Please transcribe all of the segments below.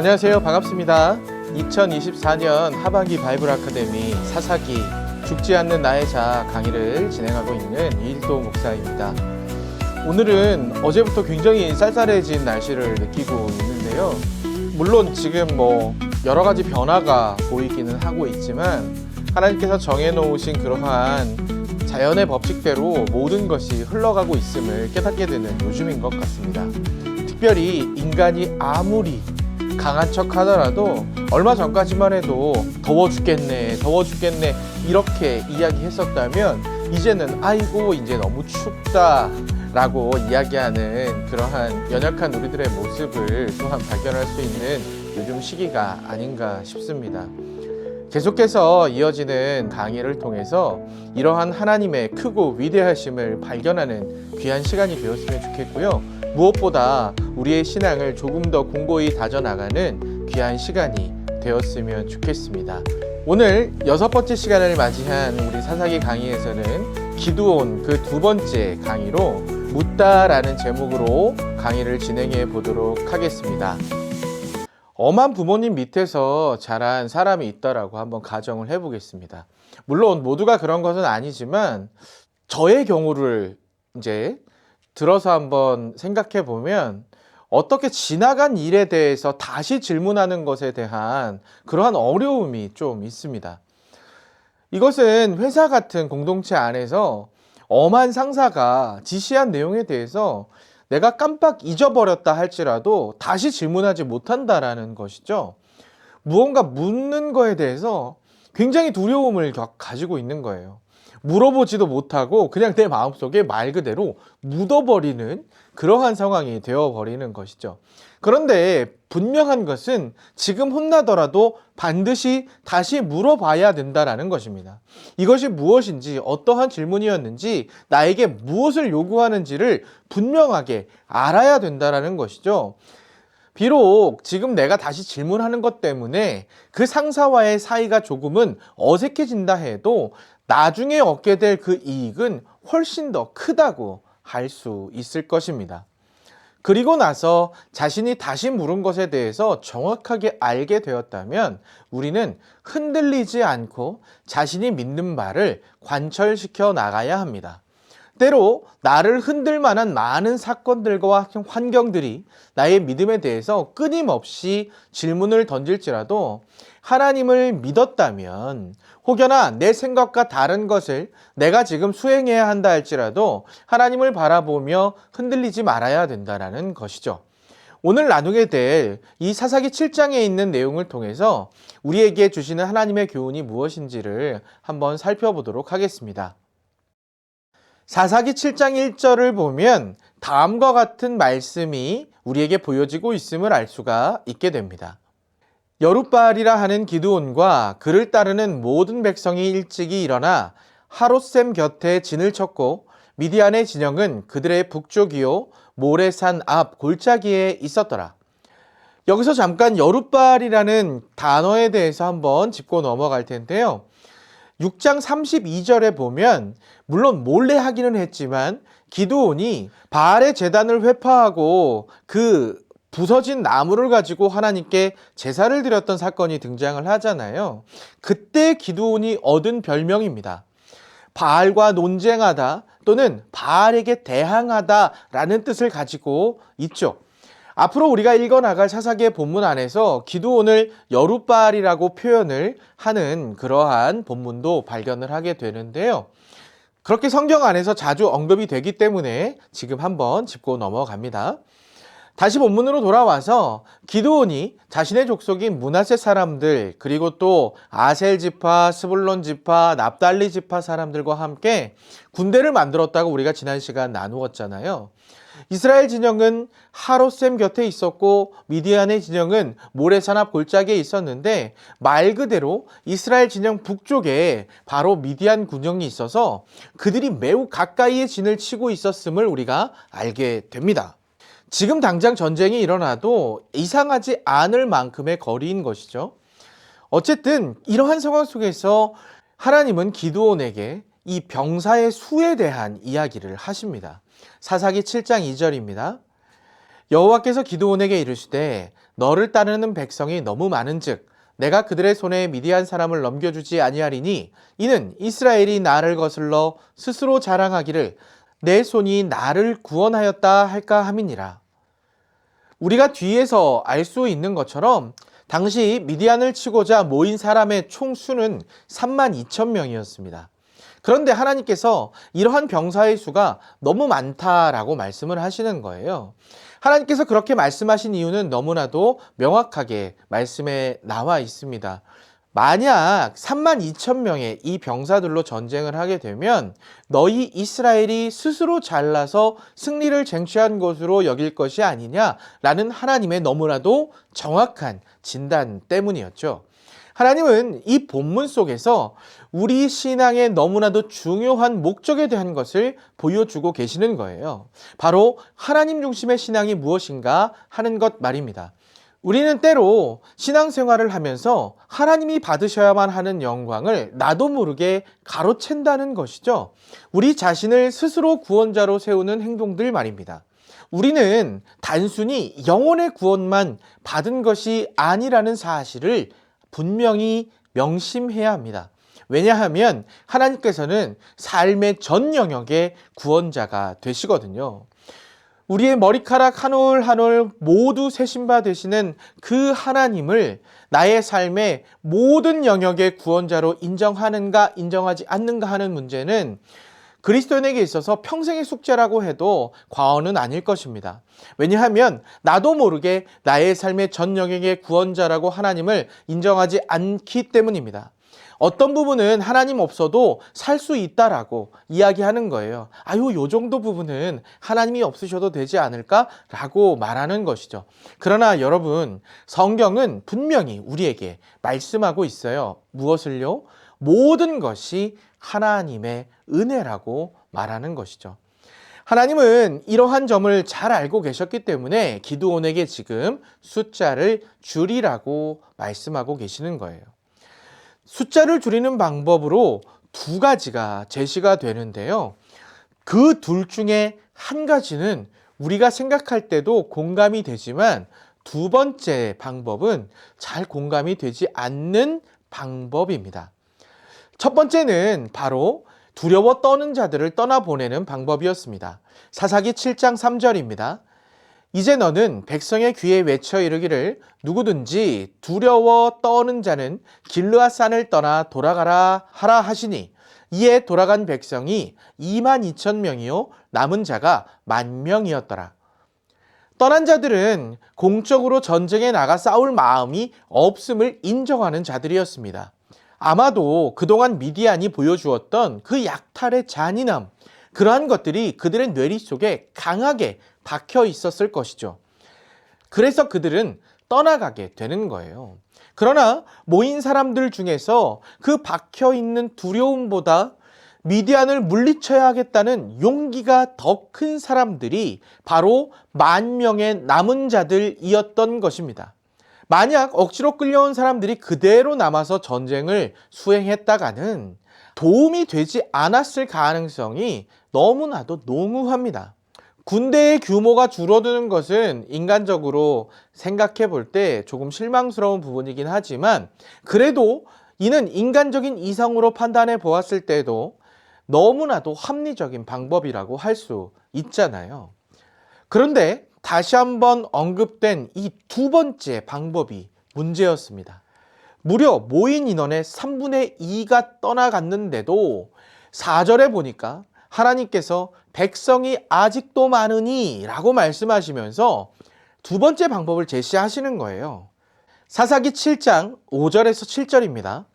안녕하세요. 반갑습니다. 2024년 하반기 바이블 아카데미 사사기 죽지 않는 나의 자 강의를 진행하고 있는 이일도 목사입니다. 오늘은 어제부터 굉장히 쌀쌀해진 날씨를 느끼고 있는데요. 물론 지금 여러 가지 변화가 보이기는 하고 있지만 하나님께서 정해놓으신 그러한 자연의 법칙대로 모든 것이 흘러가고 있음을 깨닫게 되는 요즘인 것 같습니다. 특별히 인간이 아무리 강한 척 하더라도 얼마 전까지만 해도 더워 죽겠네 이렇게 이야기했었다면 이제는 아이고 이제 너무 춥다 라고 이야기하는 그러한 연약한 우리들의 모습을 또한 발견할 수 있는 요즘 시기가 아닌가 싶습니다. 계속해서 이어지는 강의를 통해서 이러한 하나님의 크고 위대하심을 발견하는 귀한 시간이 되었으면 좋겠고요. 무엇보다 우리의 신앙을 조금 더 공고히 다져나가는 귀한 시간이 되었으면 좋겠습니다. 오늘 6번째 시간을 맞이한 우리 사사기 강의에서는 기드온 그 두 번째 강의로 묻다라는 제목으로 강의를 진행해 보도록 하겠습니다. 엄한 부모님 밑에서 자란 사람이 있다라고 한번 가정을 해보겠습니다. 물론 모두가 그런 것은 아니지만 저의 경우를 이제 들어서 한번 생각해 보면 어떻게 지나간 일에 대해서 다시 질문하는 것에 대한 그러한 어려움이 좀 있습니다. 이것은 회사 같은 공동체 안에서 엄한 상사가 지시한 내용에 대해서 내가 깜빡 잊어버렸다 할지라도 다시 질문하지 못한다라는 것이죠. 무언가 묻는 거에 대해서 굉장히 두려움을 가지고 있는 거예요. 물어보지도 못하고 그냥 내 마음속에 말 그대로 묻어버리는 그러한 상황이 되어버리는 것이죠. 그런데 분명한 것은 지금 혼나더라도 반드시 다시 물어봐야 된다는 것입니다. 이것이 무엇인지, 어떠한 질문이었는지, 나에게 무엇을 요구하는지를 분명하게 알아야 된다는 것이죠. 비록 지금 내가 다시 질문하는 것 때문에 그 상사와의 사이가 조금은 어색해진다 해도 나중에 얻게 될 그 이익은 훨씬 더 크다고 할 수 있을 것입니다. 그리고 나서 자신이 다시 물은 것에 대해서 정확하게 알게 되었다면 우리는 흔들리지 않고 자신이 믿는 바를 관철시켜 나가야 합니다. 때로 나를 흔들 만한 많은 사건들과 환경들이 나의 믿음에 대해서 끊임없이 질문을 던질지라도 하나님을 믿었다면 혹여나 내 생각과 다른 것을 내가 지금 수행해야 한다 할지라도 하나님을 바라보며 흔들리지 말아야 된다는 것이죠. 오늘 나누게 될 이 사사기 7장에 있는 내용을 통해서 우리에게 주시는 하나님의 교훈이 무엇인지를 한번 살펴보도록 하겠습니다. 사사기 7장 1절을 보면 다음과 같은 말씀이 우리에게 보여지고 있음을 알 수가 있게 됩니다. 여룻바알이라 하는 기드온과 그를 따르는 모든 백성이 일찍이 일어나 하롯셈 곁에 진을 쳤고 미디안의 진영은 그들의 북쪽이요 모레산 앞 골짜기에 있었더라. 여기서 잠깐 여룻바알이라는 단어에 대해서 한번 짚고 넘어갈 텐데요. 6장 32절에 보면 물론 몰래 하기는 했지만 기드온이 바알의 제단을 회파하고 그 부서진 나무를 가지고 하나님께 제사를 드렸던 사건이 등장을 하잖아요. 그때 기드온이 얻은 별명입니다. 바알과 논쟁하다 또는 바알에게 대항하다라는 뜻을 가지고 있죠. 앞으로 우리가 읽어나갈 사사기의 본문 안에서 기드온을 여룻바알이라고 표현을 하는 그러한 본문도 발견을 하게 되는데요. 그렇게 성경 안에서 자주 언급이 되기 때문에 지금 한번 짚고 넘어갑니다. 다시 본문으로 돌아와서 기드온이 자신의 족속인 므낫세 사람들 그리고 또 아셀 지파, 스불론 지파, 납달리 지파 사람들과 함께 군대를 만들었다고 우리가 지난 시간 나누었잖아요. 이스라엘 진영은 하롯셈 곁에 있었고 미디안의 진영은 모레산 앞 골짜기에 있었는데 말 그대로 이스라엘 진영 북쪽에 바로 미디안 군영이 있어서 그들이 매우 가까이에 진을 치고 있었음을 우리가 알게 됩니다. 지금 당장 전쟁이 일어나도 이상하지 않을 만큼의 거리인 것이죠. 어쨌든 이러한 상황 속에서 하나님은 기드온에게 이 병사의 수에 대한 이야기를 하십니다. 사사기 7장 2절입니다. 여호와께서 기드온에게 이르시되 너를 따르는 백성이 너무 많은즉 내가 그들의 손에 미디안 사람을 넘겨주지 아니하리니 이는 이스라엘이 나를 거슬러 스스로 자랑하기를 내 손이 나를 구원하였다 할까 함이니라. 우리가 뒤에서 알 수 있는 것처럼 당시 미디안을 치고자 모인 사람의 총 수는 32,000명이었습니다. 그런데 하나님께서 이러한 병사의 수가 너무 많다라고 말씀을 하시는 거예요. 하나님께서 그렇게 말씀하신 이유는 너무나도 명확하게 말씀에 나와 있습니다. 만약 32,000명의 이 병사들로 전쟁을 하게 되면 너희 이스라엘이 스스로 잘나서 승리를 쟁취한 것으로 여길 것이 아니냐라는 하나님의 너무나도 정확한 진단 때문이었죠. 하나님은 이 본문 속에서 우리 신앙의 너무나도 중요한 목적에 대한 것을 보여주고 계시는 거예요. 바로 하나님 중심의 신앙이 무엇인가 하는 것 말입니다. 우리는 때로 신앙생활을 하면서 하나님이 받으셔야만 하는 영광을 나도 모르게 가로챈다는 것이죠. 우리 자신을 스스로 구원자로 세우는 행동들 말입니다. 우리는 단순히 영혼의 구원만 받은 것이 아니라는 사실을 분명히 명심해야 합니다. 왜냐하면 하나님께서는 삶의 전 영역의 구원자가 되시거든요. 우리의 머리카락 한 올 한 올 모두 세신 바 되시는 그 하나님을 나의 삶의 모든 영역의 구원자로 인정하는가 인정하지 않는가 하는 문제는 그리스도인에게 있어서 평생의 숙제라고 해도 과언은 아닐 것입니다. 왜냐하면 나도 모르게 나의 삶의 전 영역의 구원자라고 하나님을 인정하지 않기 때문입니다. 어떤 부분은 하나님 없어도 살 수 있다라고 이야기하는 거예요. 요 정도 부분은 하나님이 없으셔도 되지 않을까라고 말하는 것이죠. 그러나 여러분, 성경은 분명히 우리에게 말씀하고 있어요. 무엇을요? 모든 것이 하나님의 은혜라고 말하는 것이죠. 하나님은 이러한 점을 잘 알고 계셨기 때문에 기드온에게 지금 숫자를 줄이라고 말씀하고 계시는 거예요. 숫자를 줄이는 방법으로 두 가지가 제시가 되는데요. 그 둘 중에 한 가지는 우리가 생각할 때도 공감이 되지만 두 번째 방법은 잘 공감이 되지 않는 방법입니다. 첫 번째는 바로 두려워 떠는 자들을 떠나보내는 방법이었습니다. 사사기 7장 3절입니다. 이제 너는 백성의 귀에 외쳐 이르기를 누구든지 두려워 떠는 자는 길르앗산을 떠나 돌아가라 하라 하시니 이에 돌아간 백성이 22,000명이요 남은 자가 10,000명이었더라. 떠난 자들은 공적으로 전쟁에 나가 싸울 마음이 없음을 인정하는 자들이었습니다. 아마도 그동안 미디안이 보여주었던 그 약탈의 잔인함, 그러한 것들이 그들의 뇌리 속에 강하게 박혀 있었을 것이죠. 그래서 그들은 떠나가게 되는 거예요. 그러나 모인 사람들 중에서 그 박혀 있는 두려움보다 미디안을 물리쳐야 하겠다는 용기가 더 큰 사람들이 바로 10,000명의 남은 자들이었던 것입니다. 만약 억지로 끌려온 사람들이 그대로 남아서 전쟁을 수행했다가는 도움이 되지 않았을 가능성이 너무나도 농후합니다. 군대의 규모가 줄어드는 것은 인간적으로 생각해 볼 때 조금 실망스러운 부분이긴 하지만 그래도 이는 인간적인 이성으로 판단해 보았을 때도 너무나도 합리적인 방법이라고 할 수 있잖아요. 그런데 다시 한번 언급된 이 두 번째 방법이 문제였습니다. 무려 모인 인원의 3분의 2가 떠나갔는데도 4절에 보니까 하나님께서 백성이 아직도 많으니 라고 말씀하시면서 두 번째 방법을 제시하시는 거예요. 사사기 7장 5절에서 7절입니다.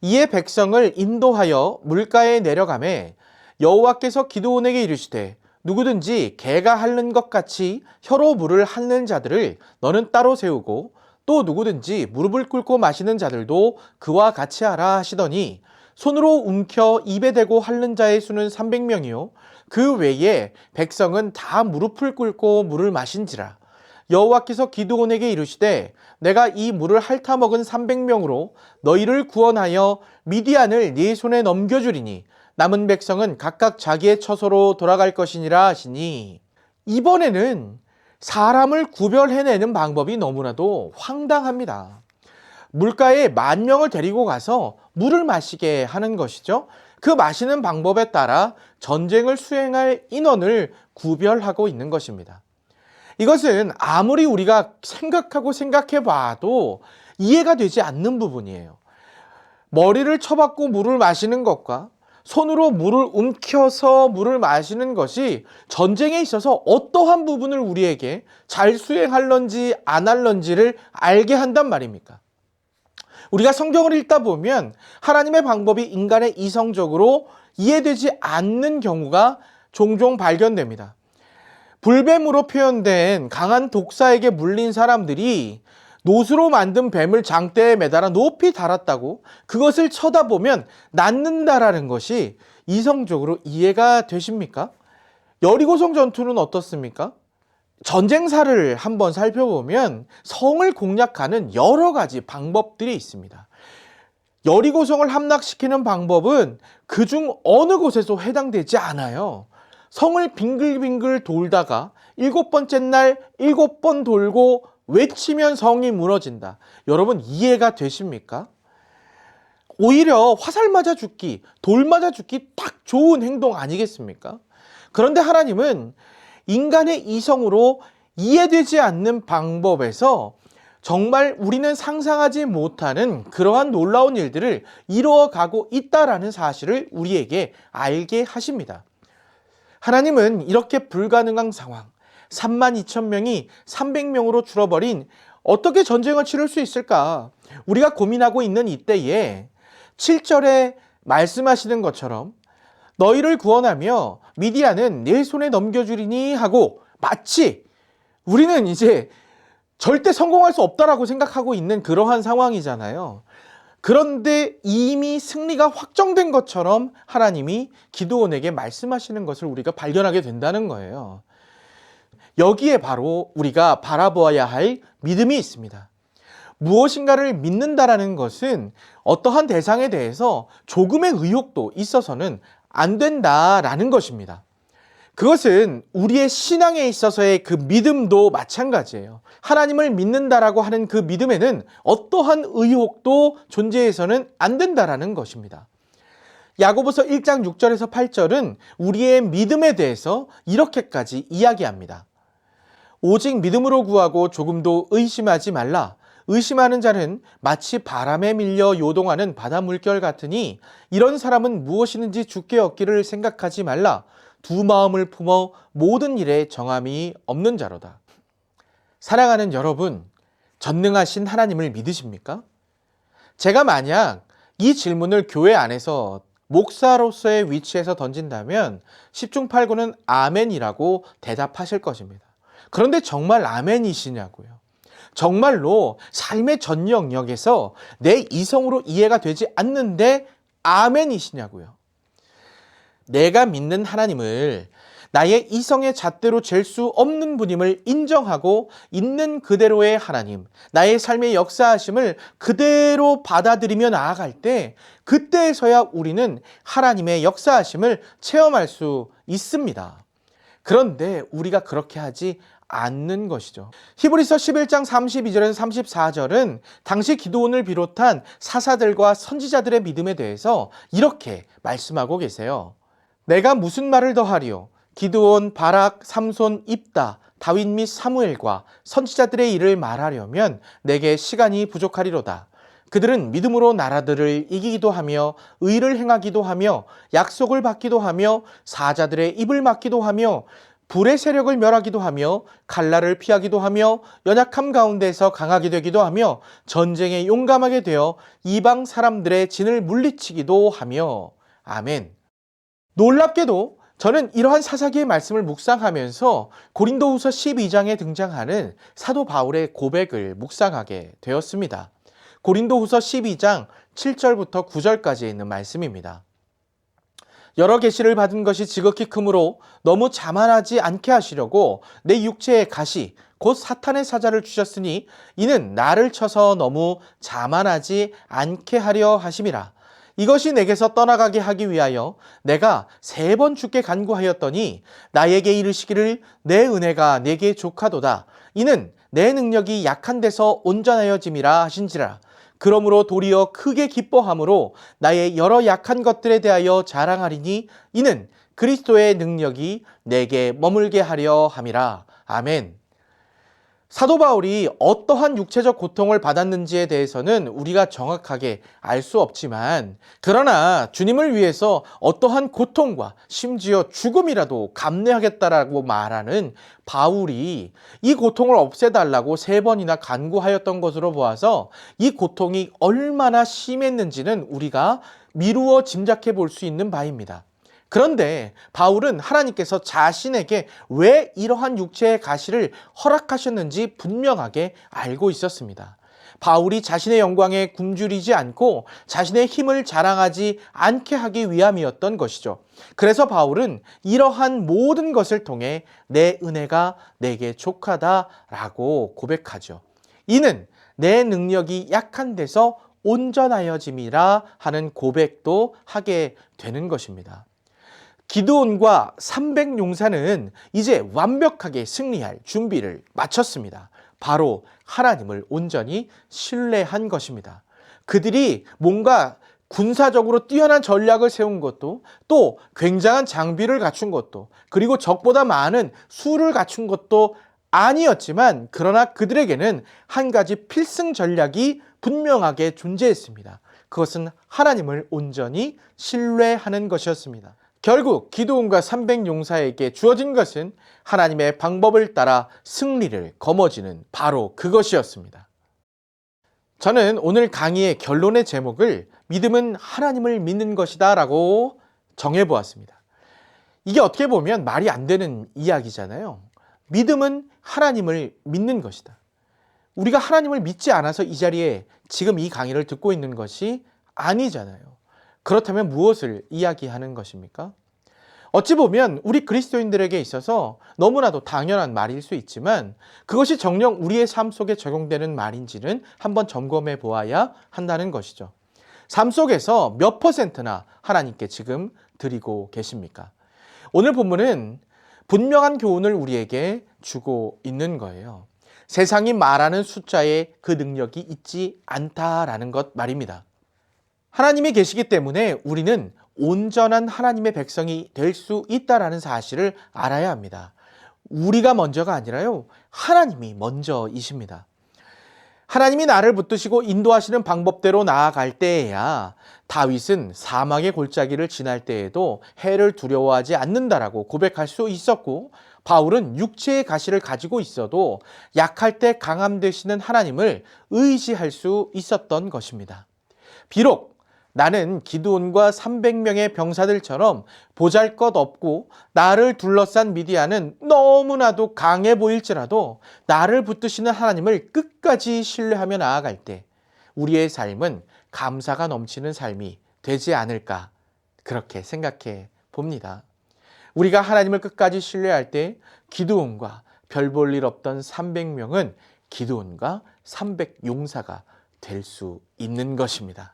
이에 백성을 인도하여 물가에 내려가매 여호와께서 기드온에게 이르시되 누구든지 개가 핥는 것 같이 혀로 물을 핥는 자들을 너는 따로 세우고 또 누구든지 무릎을 꿇고 마시는 자들도 그와 같이 하라 하시더니 손으로 움켜 입에 대고 핥는 자의 수는 300명이요 그 외에 백성은 다 무릎을 꿇고 물을 마신지라. 여호와께서 기드온에게 이르시되 내가 이 물을 핥아 먹은 300명으로 너희를 구원하여 미디안을 네 손에 넘겨주리니 남은 백성은 각각 자기의 처소로 돌아갈 것이니라 하시니 이번에는 사람을 구별해내는 방법이 너무나도 황당합니다. 물가에 10,000명을 데리고 가서 물을 마시게 하는 것이죠. 그 마시는 방법에 따라 전쟁을 수행할 인원을 구별하고 있는 것입니다. 이것은 아무리 우리가 생각해 봐도 이해가 되지 않는 부분이에요. 머리를 쳐박고 물을 마시는 것과 손으로 물을 움켜서 물을 마시는 것이 전쟁에 있어서 어떠한 부분을 우리에게 잘 수행할런지 안 할런지를 알게 한단 말입니까? 우리가 성경을 읽다 보면 하나님의 방법이 인간의 이성적으로 이해되지 않는 경우가 종종 발견됩니다. 불뱀으로 표현된 강한 독사에게 물린 사람들이 노수로 만든 뱀을 장대에 매달아 높이 달았다고 그것을 쳐다보면 낫는다라는 것이 이성적으로 이해가 되십니까? 여리고성 전투는 어떻습니까? 전쟁사를 한번 살펴보면 성을 공략하는 여러 가지 방법들이 있습니다. 여리고성을 함락시키는 방법은 그중 어느 곳에도 해당되지 않아요. 성을 빙글빙글 돌다가 7번째 날 7번 돌고 외치면 성이 무너진다. 여러분 이해가 되십니까? 오히려 화살 맞아 죽기, 돌 맞아 죽기 딱 좋은 행동 아니겠습니까? 그런데 하나님은 인간의 이성으로 이해되지 않는 방법에서 정말 우리는 상상하지 못하는 그러한 놀라운 일들을 이루어가고 있다라는 사실을 우리에게 알게 하십니다. 하나님은 이렇게 불가능한 상황, 32,000명이 300명으로 줄어버린 어떻게 전쟁을 치를 수 있을까? 우리가 고민하고 있는 이때에 7절에 말씀하시는 것처럼 너희를 구원하며 미디안은 내 손에 넘겨주리니 하고 마치 우리는 이제 절대 성공할 수 없다라고 생각하고 있는 그러한 상황이잖아요. 그런데 이미 승리가 확정된 것처럼 하나님이 기드온에게 말씀하시는 것을 우리가 발견하게 된다는 거예요. 여기에 바로 우리가 바라보아야 할 믿음이 있습니다. 무엇인가를 믿는다라는 것은 어떠한 대상에 대해서 조금의 의혹도 있어서는 안 된다라는 것입니다. 그것은 우리의 신앙에 있어서의 그 믿음도 마찬가지예요. 하나님을 믿는다라고 하는 그 믿음에는 어떠한 의혹도 존재해서는 안 된다라는 것입니다. 야고보서 1장 6절에서 8절은 우리의 믿음에 대해서 이렇게까지 이야기합니다. 오직 믿음으로 구하고 조금도 의심하지 말라. 의심하는 자는 마치 바람에 밀려 요동하는 바다 물결 같으니 이런 사람은 무엇이든지 주께 얻기를 생각하지 말라. 두 마음을 품어 모든 일에 정함이 없는 자로다. 사랑하는 여러분, 전능하신 하나님을 믿으십니까? 제가 만약 이 질문을 교회 안에서 목사로서의 위치에서 던진다면 10중 8구는 아멘이라고 대답하실 것입니다. 그런데 정말 아멘이시냐고요? 정말로 삶의 전 영역에서 내 이성으로 이해가 되지 않는데 아멘이시냐고요? 내가 믿는 하나님을 나의 이성의 잣대로 잴 수 없는 분임을 인정하고 있는 그대로의 하나님, 나의 삶의 역사하심을 그대로 받아들이며 나아갈 때 그때에서야 우리는 하나님의 역사하심을 체험할 수 있습니다. 그런데 우리가 그렇게 하지 않는 것이죠. 히브리서 11장 32절에서 34절은 당시 기드온을 비롯한 사사들과 선지자들의 믿음에 대해서 이렇게 말씀하고 계세요. 내가 무슨 말을 더하리요? 기드온, 바락, 삼손, 입다, 다윗 및 사무엘과 선지자들의 일을 말하려면 내게 시간이 부족하리로다. 그들은 믿음으로 나라들을 이기기도 하며 의를 행하기도 하며 약속을 받기도 하며 사자들의 입을 막기도 하며 불의 세력을 멸하기도 하며 칼날을 피하기도 하며 연약함 가운데서 강하게 되기도 하며 전쟁에 용감하게 되어 이방 사람들의 진을 물리치기도 하며. 아멘. 놀랍게도 저는 이러한 사사기의 말씀을 묵상하면서 고린도후서 12장에 등장하는 사도 바울의 고백을 묵상하게 되었습니다. 고린도후서 12장 7절부터 9절까지 있는 말씀입니다. 여러 계시를 받은 것이 지극히 크므로 너무 자만하지 않게 하시려고 내 육체의 가시 곧 사탄의 사자를 주셨으니 이는 나를 쳐서 너무 자만하지 않게 하려 하심이라. 이것이 내게서 떠나가게 하기 위하여 내가 3번 주께 간구하였더니 나에게 이르시기를 내 은혜가 내게 족하도다. 이는 내 능력이 약한 데서 온전하여짐이라 하신지라. 그러므로 도리어 크게 기뻐함으로 나의 여러 약한 것들에 대하여 자랑하리니 이는 그리스도의 능력이 내게 머물게 하려 함이라. 아멘. 사도 바울이 어떠한 육체적 고통을 받았는지에 대해서는 우리가 정확하게 알 수 없지만, 그러나 주님을 위해서 어떠한 고통과 심지어 죽음이라도 감내하겠다라고 말하는 바울이 이 고통을 없애달라고 3번이나 간구하였던 것으로 보아서 이 고통이 얼마나 심했는지는 우리가 미루어 짐작해 볼 수 있는 바입니다. 그런데 바울은 하나님께서 자신에게 왜 이러한 육체의 가시를 허락하셨는지 분명하게 알고 있었습니다. 바울이 자신의 영광에 굶주리지 않고 자신의 힘을 자랑하지 않게 하기 위함이었던 것이죠. 그래서 바울은 이러한 모든 것을 통해 내 은혜가 내게 족하다라고 고백하죠. 이는 내 능력이 약한 데서 온전하여짐이라 하는 고백도 하게 되는 것입니다. 기드온과 300용사는 이제 완벽하게 승리할 준비를 마쳤습니다. 바로 하나님을 온전히 신뢰한 것입니다. 그들이 뭔가 군사적으로 뛰어난 전략을 세운 것도, 또 굉장한 장비를 갖춘 것도, 그리고 적보다 많은 수를 갖춘 것도 아니었지만, 그러나 그들에게는 한 가지 필승 전략이 분명하게 존재했습니다. 그것은 하나님을 온전히 신뢰하는 것이었습니다. 결국 기드온과 300용사에게 주어진 것은 하나님의 방법을 따라 승리를 거머쥐는 바로 그것이었습니다. 저는 오늘 강의의 결론의 제목을 믿음은 하나님을 믿는 것이다 라고 정해보았습니다. 이게 어떻게 보면 말이 안 되는 이야기잖아요. 믿음은 하나님을 믿는 것이다. 우리가 하나님을 믿지 않아서 이 자리에 지금 이 강의를 듣고 있는 것이 아니잖아요. 그렇다면 무엇을 이야기하는 것입니까? 어찌 보면 우리 그리스도인들에게 있어서 너무나도 당연한 말일 수 있지만, 그것이 정녕 우리의 삶 속에 적용되는 말인지는 한번 점검해 보아야 한다는 것이죠. 삶 속에서 몇 %나 하나님께 지금 드리고 계십니까? 오늘 본문은 분명한 교훈을 우리에게 주고 있는 거예요. 세상이 말하는 숫자에 그 능력이 있지 않다라는 것 말입니다. 하나님이 계시기 때문에 우리는 온전한 하나님의 백성이 될 수 있다는 사실을 알아야 합니다. 우리가 먼저가 아니라요, 하나님이 먼저이십니다. 하나님이 나를 붙드시고 인도하시는 방법대로 나아갈 때에야 다윗은 사망의 골짜기를 지날 때에도 해를 두려워하지 않는다라고 고백할 수 있었고, 바울은 육체의 가시를 가지고 있어도 약할 때 강함 되시는 하나님을 의지할 수 있었던 것입니다. 비록 나는 기드온과 300명의 병사들처럼 보잘것없고 나를 둘러싼 미디안은 너무나도 강해 보일지라도 나를 붙드시는 하나님을 끝까지 신뢰하며 나아갈 때 우리의 삶은 감사가 넘치는 삶이 되지 않을까, 그렇게 생각해 봅니다. 우리가 하나님을 끝까지 신뢰할 때 기드온과 별 볼 일 없던 300명은 기드온과 300용사가 될 수 있는 것입니다.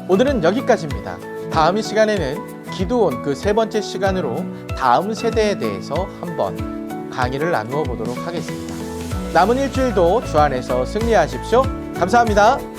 오늘은 여기까지입니다. 다음 시간에는 기드온 그 3번째 시간으로 다음 세대에 대해서 한번 강의를 나누어 보도록 하겠습니다. 남은 일주일도 주 안에서 승리하십시오. 감사합니다.